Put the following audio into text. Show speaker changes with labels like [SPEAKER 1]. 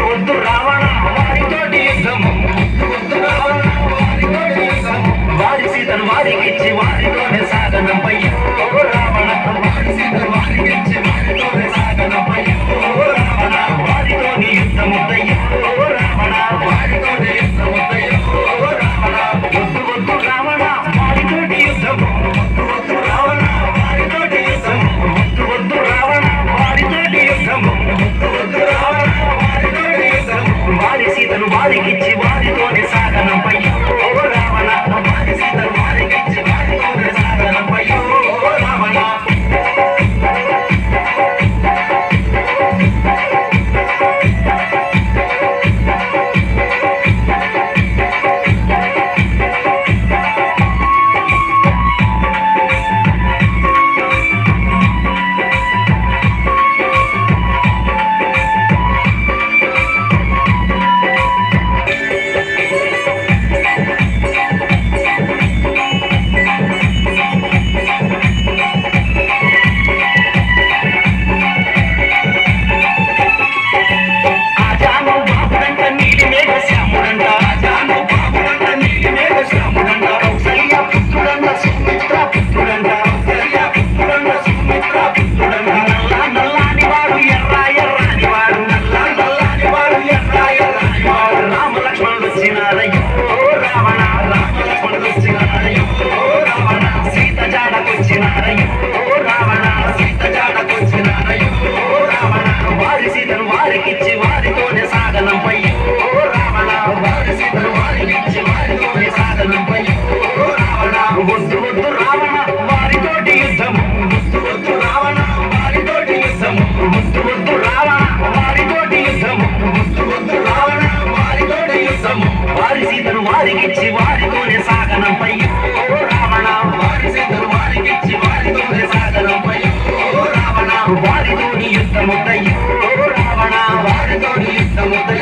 [SPEAKER 1] వద్దు రావణ వారితోటి యుద్ధము వారి సీతను వారికిచ్చి వారితోనే సాగనంపయ్యో రావణ వారి సీతను వారికిచ్చి వారితోనే సాగనంపయ్యో రావణ వారితోని యుద్ధముద్దయ్యో రావణ వారితోటి యుద్ధముద్దయ్యో రావణ వద్దు వద్దు రావణ వారితోటి యుద్ధము వద్దు రావణ వారితోటి యుద్ధము వద్దు రావణ వారితోటి యుద్ధము వద్దు రావణ వారితోటి యుద్ధము వారి సీతను వారికిచ్చి వారితోనే సాగనంపయ్యో రావణ వారి సీతను వారికిచ్చి వారితోనే సాగనంపయ్యో రావణ వారి సీతను వారికిచ్చి వారితోనే సాగనంపయ్యో రావణ వారి సీతను వారికిచ్చి వారితోనే సాగనంపయ్యో రావణ వద్దు వద్దు రావణ వారితోటి యుద్ధము వద్దు రావణ వారితోటి యుద్ధము వద్దు రావణ వారితోటి యుద్ధము వద్దు రావణ వారితోటి యుద్ధము వారి సీతను వారికిచ్చి వారితోనే సాగనంపయ్యో రావణ వారి సీతను వారికిచ్చి వారితోనే సాగనంపయ్యో రావణ వారితోని యుద్ధముద్దయ్యో రావణ వారితోని యుద్ధముద్దయ్యో